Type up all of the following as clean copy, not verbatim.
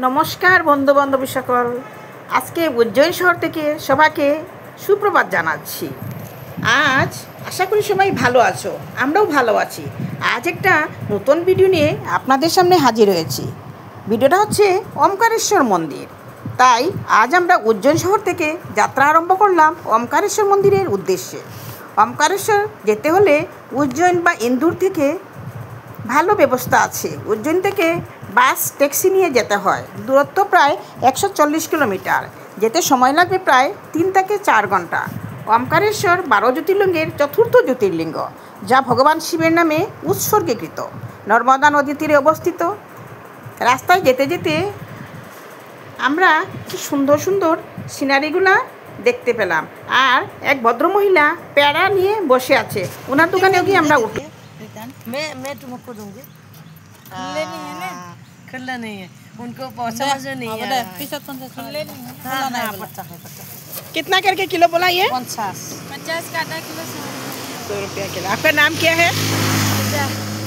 নমস্কার বন্ধু বান্ধবী সকল, আজকে উজ্জয়ন শহর থেকে সবাইকে সুপ্রভাত জানাচ্ছি। আজ আশা করি সবাই ভালো আছো, আমরাও ভালো আছি। আজ একটা নতুন ভিডিও নিয়ে আপনাদের সামনে হাজির হয়েছি। ভিডিওটা হচ্ছে ওমকারেশ্বর মন্দির। তাই আজ আমরা উজ্জয়ন শহর থেকে যাত্রা আরম্ভ করলাম ওমকারেশ্বর মন্দিরের উদ্দেশ্যে। ওমকারেশ্বর যেতে হলে উজ্জয়ন বা ইন্দোর থেকে ভালো ব্যবস্থা আছে। উজ্জয়ন থেকে বাস ট্যাক্সি নিয়ে যেতে হয়। দূরত্ব প্রায় 140 কিলোমিটার, যেতে সময় লাগবে প্রায় 3 থেকে 4 ঘন্টা। ওমকারেশ্বর 12 জ্যোতির্লিঙ্গের চতুর্থ জ্যোতির্লিঙ্গ, যা ভগবান শিবের নামে উৎসর্গীকৃত। নর্মদা নদীর তীরে অবস্থিত। রাস্তায় যেতে যেতে আমরা কি সুন্দর সুন্দর সিনারিগুলা দেখতে পেলাম। আর এক ভদ্রমহিলা পেয়ারা নিয়ে বসে আছে, ওনার দোকানেও গিয়ে আমরা উঠি। मैं तुमको दूंगी। खुले नहीं है ना, खुला नहीं है, उनको समझ में नहीं है। खुले नहीं है, हाँ, 50 कितना करके किलो बोला ये? 50 का आधा किलो 100 रुपया किलो। आपका नाम क्या है?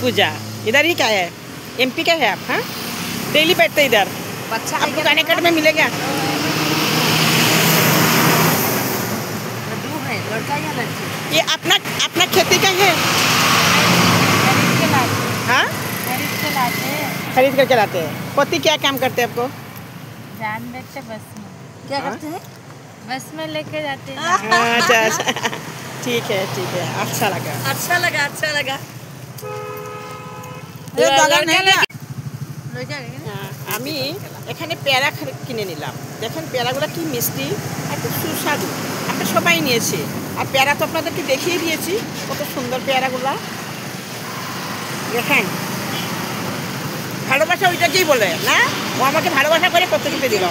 पूजा। इधर ही क्या है? MP का है आप? हाँ, डेली बैठते इधर? बच्चा आपको कानेकट में मिलेगा? दो है, लड़का या लड़की? ये अपना अपना खेती का है? हाँ, खरीद करके लाते हैं। पति क्या काम करते हैं आपको? जान देते बस में। क्या करते हैं? बस में लेके जाते हैं। अच्छा अच्छा, ठीक है ठीक है, अच्छा लगा। अच्छा लगा, अच्छा लगा। আমি এখানে পেয়ারা কিনে নিলাম। দেখেন পেয়ারাগুলো কি মিষ্টি আর খুব সুস্বাদু। আমরা সবাই নিয়েছি। আর পেয়ারা তো আপনাদেরকে দেখিয়ে দিয়েছি কত সুন্দর পেয়ারাগুলা। দেখেন, ভালোবাসা ওইটাকেই বলে না, ও আমাকে ভালোবাসা করে কত কিছু দিল।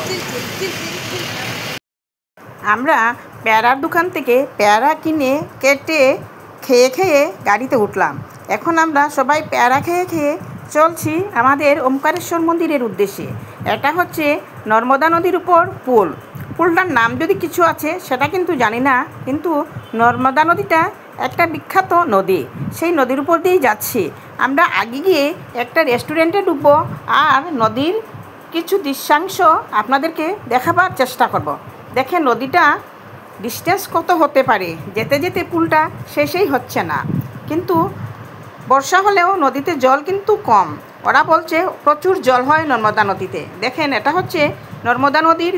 আমরা পেয়ারার দোকান থেকে পেয়ারা কিনে কেটে খেয়ে খেয়ে গাড়িতে উঠলাম। এখন আমরা সবাই পেয়ারা খেয়ে খেয়ে চলছি আমাদের ওমকারেশ্বর মন্দিরের উদ্দেশ্যে। এটা হচ্ছে নর্মদা নদীর উপর পুল। পুলটার নাম যদি কিছু আছে সেটা কিন্তু জানি না, কিন্তু নর্মদা নদীটা একটা বিখ্যাত নদী। সেই নদীর উপর দিয়েই যাচ্ছি। আমরা আগে গিয়ে একটা রেস্টুরেন্টে ঢুকবো আর নদীর কিছু দৃশ্যাংশ আপনাদেরকে দেখাবার চেষ্টা করব। দেখেন নদীটা ডিস্টেন্স কত হতে পারে, যেতে যেতে পুলটা শেষেই হচ্ছে না। কিন্তু বর্ষা হলেও নদীতে জল কিন্তু কম। ওরা বলছে প্রচুর জল হয় নর্মদা নদীতে। দেখেন এটা হচ্ছে নর্মদা নদীর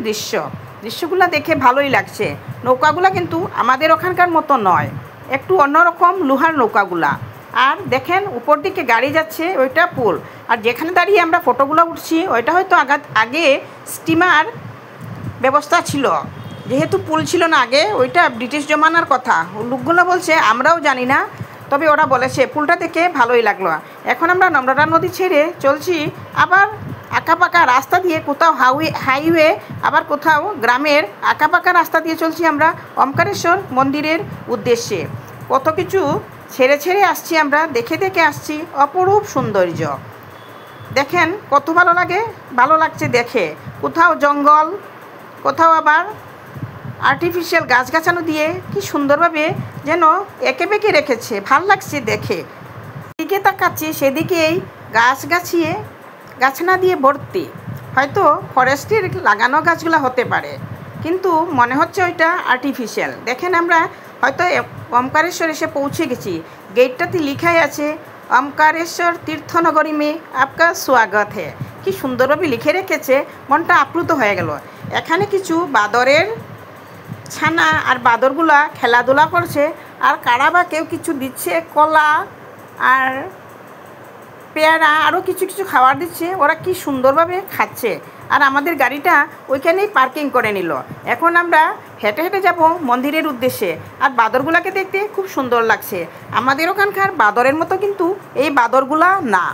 দৃশ্যগুলো দেখে ভালোই লাগছে। নৌকাগুলো কিন্তু আমাদের ওখানকার মতো নয়, একটু অন্যরকম লোহার নৌকাগুলা। আর দেখেন উপর দিকে গাড়ি যাচ্ছে, ওইটা পুল। আর যেখানে দাঁড়িয়ে আমরা ফটোগুলো উঠছি ওইটা হয়তো আগে স্টিমার ব্যবস্থা ছিল, যেহেতু পুল ছিল না আগে, ওইটা ব্রিটিশ জমানার কথা। লোকগুলো বলছে, আমরাও জানি না, তবে ওরা বলেছে। পুলটা দেখে ভালোই লাগলো। এখন আমরা নর্মদা নদী ছেড়ে চলছি আবার আঁকাপাকা রাস্তা দিয়ে, কোথাও হাইওয়ে আবার কোথাও গ্রামের আঁকাপাকা রাস্তা দিয়ে চলছি আমরা ওমকারেশ্বর মন্দিরের উদ্দেশ্যে। কত কিছু ছেড়ে ছেড়ে আসছি আমরা, দেখে দেখে আসছি। অপরূপ সৌন্দর্য দেখেন, কত ভালো লাগছে দেখে। কোথাও জঙ্গল, কোথাও আবার আর্টিফিশিয়াল গাছগাছানো দিয়ে কি সুন্দরভাবে যেন এঁকে বেঁকে রেখেছে, ভাল লাগছে দেখে। দিকে তাকাচ্ছি সেদিকেই গাছনা দিয়ে ভর্তি। হয়তো ফরেস্টের লাগানো গাছগুলো হতে পারে, কিন্তু মনে হচ্ছে ওইটা আর্টিফিশিয়াল। দেখেন আমরা হয়তো ওমকারেশ্বর এসে পৌঁছে গেছি। গেটটাতে লিখাই আছে ওমকারেশ্বর তীর্থনগরী মে আপকা স্বাগত হে। কি সুন্দরভাবে লিখে রেখেছে, মনটা আপ্লুত হয়ে গেল। এখানে কিছু বাদরের ছানা আর বাদরগুলা খেলাধুলা করছে, আর কারা বা কেউ কিছু দিচ্ছে, কলা আর পেয়ারা আরও কিছু কিছু খাবার দিচ্ছে। ওরা কি সুন্দরভাবে খাচ্ছে। আর আমাদের গাড়িটা ওইখানেই পার্কিং করে নিল। এখন আমরা হেঁটে হেঁটে যাব মন্দিরের উদ্দেশ্যে। আর বাদরগুলাকে দেখতে খুব সুন্দর লাগছে। আমাদের ওখানকার বাদরের মতো কিন্তু এই বাদরগুলা না।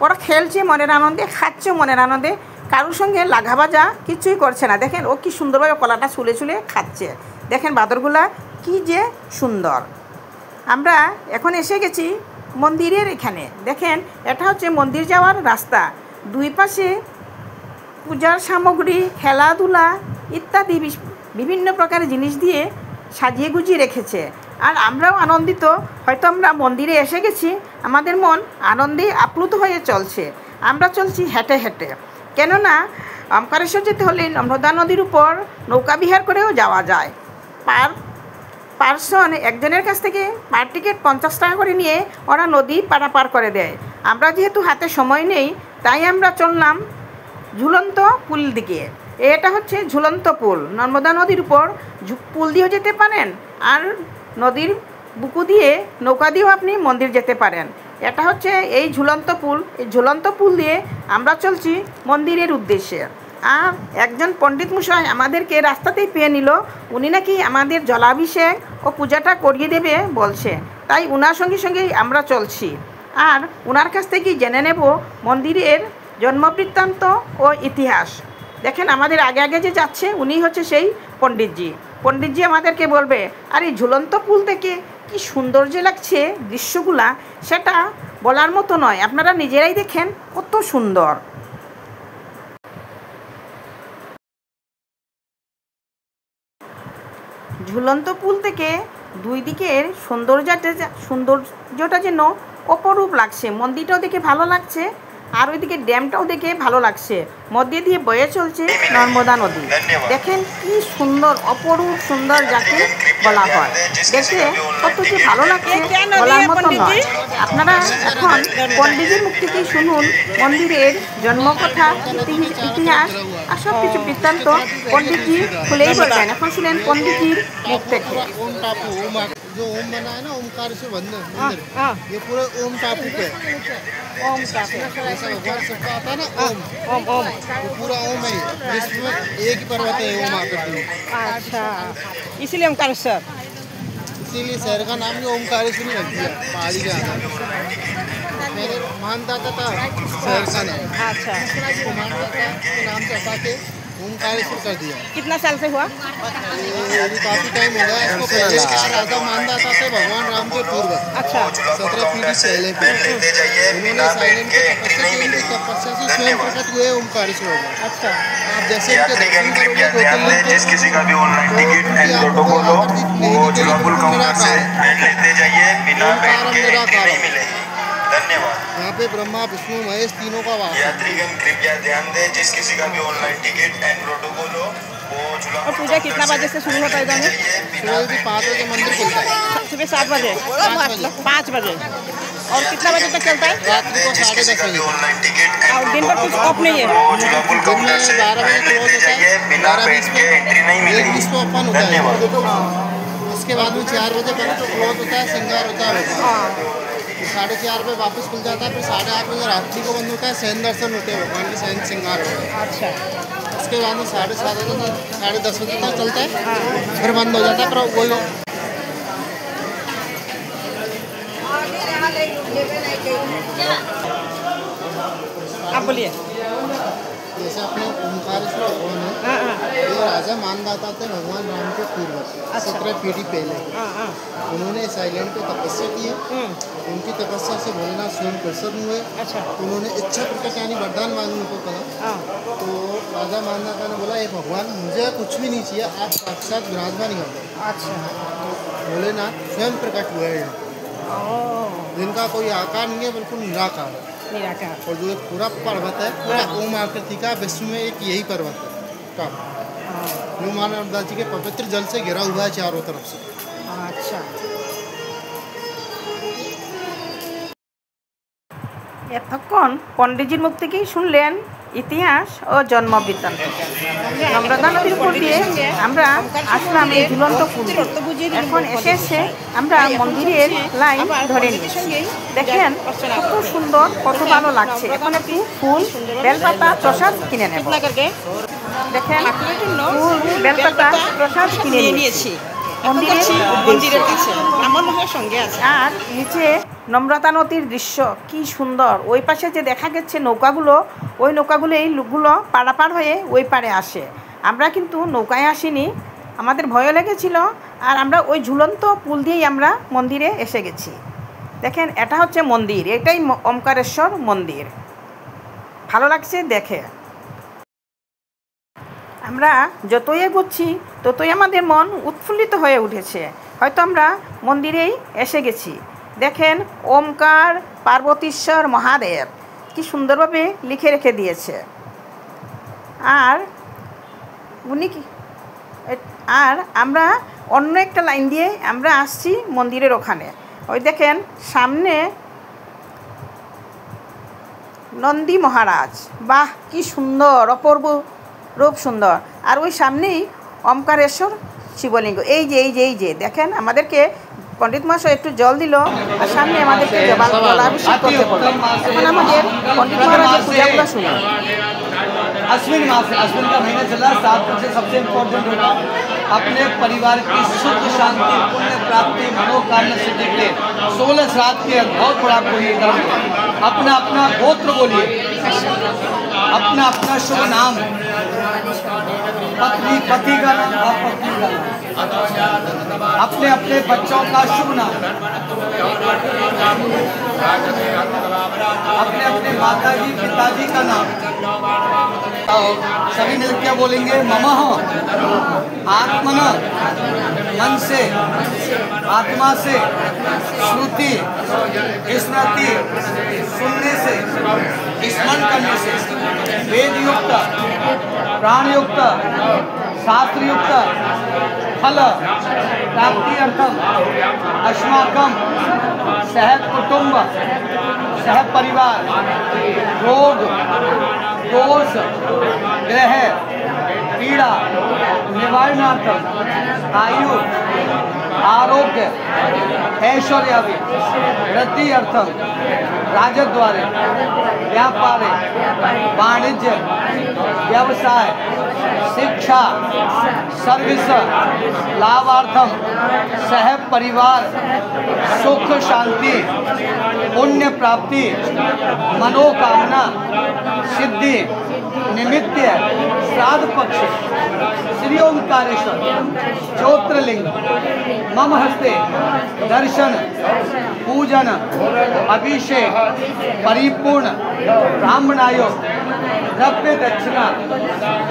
ওরা খেলছে মনের আনন্দে, খাচ্ছে মনের আনন্দে, কারোর সঙ্গে লাগাবাজা কিছুই করছে না। দেখেন ও কি সুন্দরভাবে কলাটা ছুলে ছুলে খাচ্ছে। দেখেন বাদরগুলা কি যে সুন্দর। আমরা এখন এসে গেছি মন্দিরের এখানে। দেখেন এটা হচ্ছে মন্দির যাওয়ার রাস্তা। দুই পাশে পূজার সামগ্রী, খেলাধুলা ইত্যাদি বিভিন্ন প্রকারের জিনিস দিয়ে সাজিয়ে গুজিয়ে রেখেছে। আর আমরাও আনন্দিত, হয়তো আমরা মন্দিরে এসে গেছি, আমাদের মন আনন্দে আপ্লুত হয়ে চলছে। আমরা চলছি হেঁটে হেঁটে, কেননা ওমকারেশ্বর যেতে হলে নম্রতা নদীর উপর নৌকা বিহার করেও যাওয়া যায়। পার্সন একজনের কাছ থেকে পার টিকিট 50 টাকা করে নিয়ে ওরা নদী পারাপার করে দেয়। আমরা যেহেতু হাতে সময় নেই তাই আমরা চললাম ঝুলন্ত পুল দিকে। এটা হচ্ছে ঝুলন্ত পুল। নর্মদা নদীর উপর পুল দিয়েও যেতে পারেন, আর নদীর বুকু দিয়ে নৌকা দিয়েও আপনি মন্দির যেতে পারেন। এটা হচ্ছে এই ঝুলন্ত পুল। এই ঝুলন্ত পুল দিয়ে আমরা চলছি মন্দিরের উদ্দেশ্যে। আর একজন পণ্ডিত মশাই আমাদেরকে রাস্তাতেই পেয়ে নিল। উনি নাকি আমাদের জলাভিষেক ও পূজাটা করিয়ে দেবে বলছে, তাই উনার সঙ্গে সঙ্গেই আমরা চলছি। আর ওনার কাছ থেকে জেনে নেব মন্দিরের জন্মবৃত্তান্ত ও ইতিহাস। দেখেন আমাদের আগে আগে যে যাচ্ছে উনি হচ্ছে সেই পণ্ডিতজি। পণ্ডিতজি আমাদেরকে বলবে, আর এই ঝুলন্ত পুল থেকে কি সৌন্দর্য লাগছে দৃশ্যগুলা, সেটা বলার মতো নয়। আপনারা নিজেরাই দেখেন কত সুন্দর। ঝুলন্ত পুল থেকে দুই দিকের সৌন্দর্যটা যেন অপরূপ লাগছে। মন্দিরটাও দেখে ভালো লাগছে, আর ওইদিকে ড্যামটাও দেখে ভালো লাগছে। মধ্যে দিয়ে বয়ে চলছে নর্মদা নদী। দেখেন কি সুন্দর, অপরূপ সুন্দর যাকে বলা হয়। দেখে কত যে ভালো লাগছে বলার মতো নয়। আপনারা এখন পণ্ডিতজির মুখ থেকেই শুনুন মন্দিরের জন্মকথা, ইতিহাস আর সব কিছু বৃত্তান্ত পণ্ডিতজি খুলেই বলবেন। এখন শুনেন পণ্ডিতজির মুখ থেকে। जो ओम बना है ना, ओमकारेश्वर मंदिर, ये पूरे ओम टापू पे। ओम टापू जैसा भगवान सबका आता है ना, ओम ओम ओम वो पूरा ओम है। जिसमें एक ही पर्वत है ओम आकृति। अच्छा, इसीलिए ओमकारेश्वर, इसीलिए शहर का नाम भी ओमकारेश्वर ही रख दिया पहाड़ी के आगे। मेरे मानदाता था शहर का नाम। अच्छा, उसको मानदाता के नाम से हटा के ओमकारेश्वर कर दिया। कितना साल से हुआ? ये अभी काफी टाइम हो गया। इसको पहले क्या राजा मानदाता थे भगवान राम के पूर्व। अच्छा, 17 पीढ़ी पहले उन्होंने साइलेंट तपस्या से स्वयं प्रकट हुए ओमकारेश्वर में। अच्छा, आप जैसे इनके दर्शन करोगे ज्योतिर्लिंग जिस किसी का भी ऑनलाइन टिकट एंड प्रोटोकॉल हो वो जुलापुल काउंटर से लेते जाइए, बिना पेड के एंट्री नहीं मिलेगी। धन्यवाद। यहाँ पे ब्रह्मा विष्णु महेश तीनों का वास है। यात्रीगण कृपया ध्यान दें, जिस किसी का भी ऑनलाइन टिकट एंड प्रोटोकॉल हो वो और पूजा कितना बजे से शुरू होता है इधर में? सुबह भी 5 बजे मंदिर खुलता है। सुबह 7 बजे, 5 बजे, और कितना बजे तक चलता है? रात्रि को 10:30 बजे। ऑनलाइन टिकट और दिन भर कुछ ऑफ नहीं है? जुलापुल दिन काउंटर में से 12 बजे क्लोज लेते होता जाइए, है। बिना पेड के एंट्री नहीं 1 मिलेगी। को ओपन होता है। धन्यवाद। उसके बाद में 4 बजे पहले तो क्लोज होता है, श्रृंगार होता है। 4:30 पे वापस खुल जाता है। फिर 8:30 बजे रात्रि को बंद होता है, शयन दर्शन होते हैं, भगवान के शयन श्रृंगार होते हैं। अच्छा, उसके बाद में 7:30 बजे 10:30 बजे तक चलता है, फिर बंद हो जाता है। पर वही आप बोलिए। जैसे अपने ओमकारेश्वर भगवान है, हाँ हाँ ये राजा मानदाता थे भगवान राम के पूर्व, 17 पीढ़ी पहले। हाँ हाँ, उन्होंने इस आइलैंड पे तपस्या की है। उनकी तपस्या से भोलेनाथ स्वयं प्रसन्न हुए। अच्छा, उन्होंने इच्छा प्रकट यानी वरदान मांगने को कहा। हाँ, तो राजा मानदाता ने बोला, ये भगवान मुझे कुछ भी नहीं चाहिए, आप साक्षात विराजमान ही हो गए। अच्छा, भोलेनाथ स्वयं प्रकट हुए हैं, ओह, जिनका कोई आकार नहीं है, बिल्कुल निराकार है। निराकार, और जो एक पूरा पर्वत है, पूरा ओम आकृति का, विश्व में एक यही पर्वत है का, हाँ, जो माँ नर्मदा जी के पवित्र जल से घिरा हुआ है चारों तरफ से। अच्छा। এতক্ষণ পণ্ডিতজির মুখ থেকেই শুনলেন ইতিহাস ও জন্মবৃত্তান্ত। নম্রতা নদীর উপর দিয়ে আমরা আসলাম এই ঝুলন্ত পুল। এখন এসে আমরা মন্দিরের লাইন ধরে নিয়েছি। দেখেন কত সুন্দর, কত ভালো লাগছে। এখন একটু ফুল, বেলপাতা, প্রসাদ কিনে নেব। দেখেন ফুল, বেলপাতা, প্রসাদ কিনে নিয়েছি মন্দিরের কাছে। আমার মহার সঙ্গে আছে। আর নিচে নম্রতা নদীর দৃশ্য কি সুন্দর। ওই পাশে যে দেখা গেছে নৌকাগুলো, ওই নৌকাগুলো এই লোকগুলো পারাপার হয়ে ওই পারে আসে। আমরা কিন্তু নৌকায় আসিনি, আমাদের ভয়ও লেগেছিল। আর আমরা ওই ঝুলন্ত পুল দিয়েই আমরা মন্দিরে এসে গেছি। দেখেন এটা হচ্ছে মন্দির, এটাই ওমকারেশ্বর মন্দির। ভালো লাগছে দেখে। আমরা যতই এগোচ্ছি ততই আমাদের মন উৎফুল্লিত হয়ে উঠেছে। হয়তো আমরা মন্দিরেই এসে গেছি। দেখেন ওমকার পার্বতীশ্বর মহাদেব কি সুন্দরভাবে লিখে রেখে দিয়েছে। আর উনি কি আর আমরা অন্য একটা লাইন দিয়ে আমরা আসছি মন্দিরের ওখানে। ওই দেখেন সামনে নন্দী মহারাজ, বাহ কি সুন্দর, অপূর্ব রূপ সুন্দর। আর ওই সামনেই ওমকারেশ্বর শিবলিঙ্গ। এই যে দেখেন আমাদেরকে পণ্ডিত মহাশয় একটু জল দিল আর সামনে আমাদেরকে জলাভিষেক করতে বলল। এখন আমাদের পণ্ডিত মহারাজের পূজাগুলো শুনি। अश्विन मास है, अश्विन का महीना चला, 7 से सबसे इम्पोर्टेंट होगा अपने परिवार की सुख शांति पुण्य प्राप्ति मनोकामना सिद्धि के लिए 16 श्राद्ध के बहुत बड़ा आपको ये कर्म है। अपना अपना गोत्र बोलिए, अपना अपना शुभ नाम, पत्नी पति का नाम और पत्नी का नाम, अपने अपने बच्चों का शुभ नाम, अपने अपने माताजी पिताजी का नाम। सभी मिलकर बोलेंगे ममः आत्मन, मन से आत्मा से, श्रुति स्मृति सुनने से स्मरण करने से, वेद युक्त प्राण युक्त शास्त्र युक्त फल प्राप्ति अर्थम अस्माकं सह कुटुंब सह परिवार रोग दोष ग्रह पीड़ा निवारणार्थम आयु आरोग्य ऐश्वर्य वृद्धि अर्थम राजद्वारे व्यापारे वाणिज्य व्यवसाय शिक्षा सर्विस लाभार्थम सह परिवार सुख शांति पुण्य प्राप्ति मनोकामना सिद्धि निमित्त श्राद्ध पक्ष श्री ओंकारेश्वर ज्योतिर्लिंग मम हस्ते दर्शन पूजन अभिषेक परिपूर्ण ब्राह्मणायो द्रव्य दक्षिणा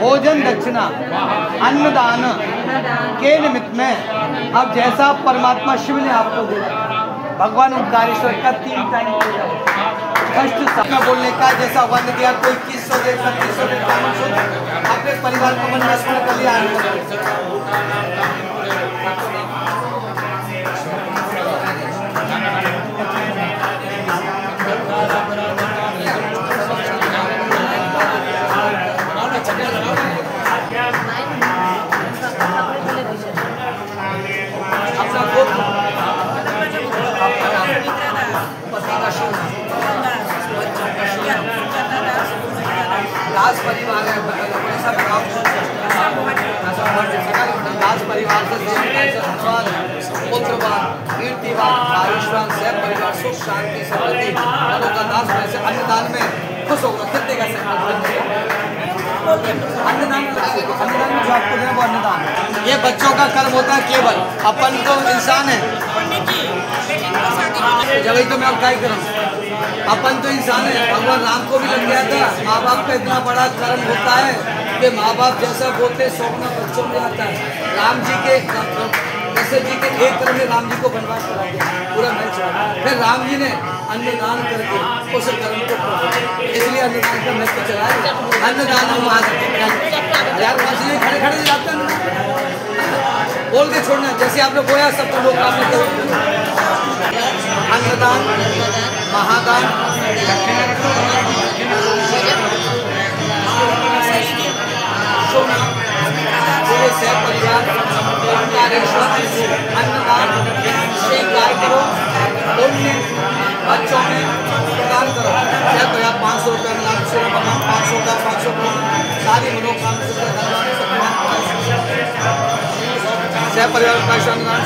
भोजन दक्षिणा अन्नदान के निमित्त में अब जैसा परमात्मा शिव ने आपको दिया भगवान ओंकारेश्वर का 3 टाइम फर्स्ट सपना बोलने का जैसा वन दिया कोई 2100 दे 2500 दे 500 अपने परिवार को मन में स्मरण कर लिया। दास परिवार है, सब गाँव दास परिवार से धनवान पुत्रवान कीर्तिवान आयुष्मान सह परिवार सुख शांति समृद्धि का दास में से अन्नदान में खुश होगा। कितने का अन्नदान में जो आपको देना वो अन्नदान। ये बच्चों का कर्म होता है केवल, अपन तो इंसान है जब तो मैं अब क्या करूँ, अपन तो इंसान है। भगवान राम को भी लग गया था, माँ बाप का इतना बड़ा कर्म होता है कि माँ बाप जैसा बोलते सौंपना बच्चों में आता है। राम जी के दशरथ जी के एक कर्म में राम जी को बनवास करा दिया, पूरा महल चढ़ा। फिर राम जी ने अन्नदान करके उस कर्म को इसलिए अन्नदान का महत्व चला है। अन्नदान हम यार मछली खड़े खड़े जाते हैं बोल के छोड़ना, जैसे आपने बोया सबको लोग आपने करो। अन्नदान महादान पूरे सह परिवार ओंकारेश्वर अन्नदान स्वीकार करो, पुण्य बच्चों में प्रदान करो। क्या तो आप 500 रुपये अनुदान 500 का 500 सारी मनोकामना सह परिवार का अनुदान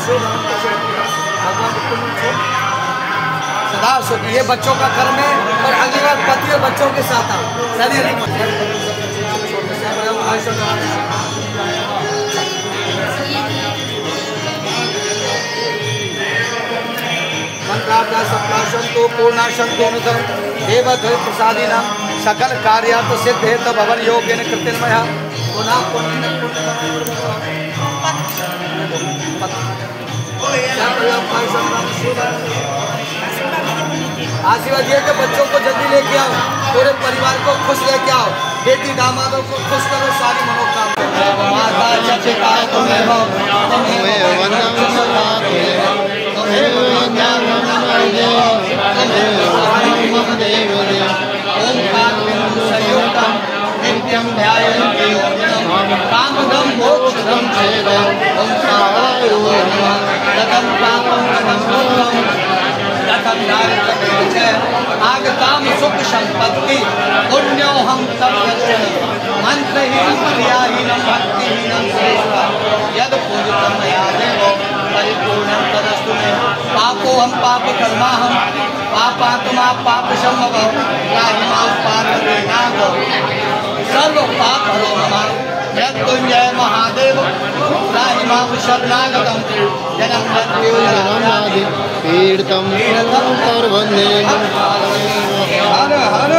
भगवान सदा सुख। ये बच्चों का कर्म है और अगली बार पति और बच्चों के साथ आओ। मंत्रार्था सप्ताशंतो पूर्णाशंतो अनुधर्म देवद्वै प्रसादिना सकल कार्यार्थ सिद्ध है तब अवर योगेन कृतिर्मय पुनः पुण्य आशीर्वाद दिए कि बच्चों को जल्दी लेके आओ, पूरे परिवार को खुश लेके आओ। बेटी दामादों को खुश करो, सारी मनोकामना। माता च पिता त्वमेव, त्वमेव वन्दं सदा त्वमेव विद्यां मम देव, त्वमेव वरं मम देव देव। ओंकार बिंदु संयुक्तं नित्यं ध्यायन्ति योगिनं कामदं मोक्षदं चेदं ओंकाराय नमः। रतं पापं रतं दुःखं रतं दारिद्र्यं आगतां सुख संपत्ति पुण्योऽहं तव दर्शनं मंत्रहीनं क्रियाहीनं भक्तिहीनं श्रेष्ठं यद् पूजितं मया देव परिपूर्णं तदस्तु मे। पापोऽहं पापकर्माहं पापात्मा पापसम्भवं त्राहि मां पापविनाश सर्व पाप हरो मम। मृत्युंजय महादेव त्राहि मां शरणागतं जन्म मृत्यु जन्मादि पीडितं सर्वं हर हर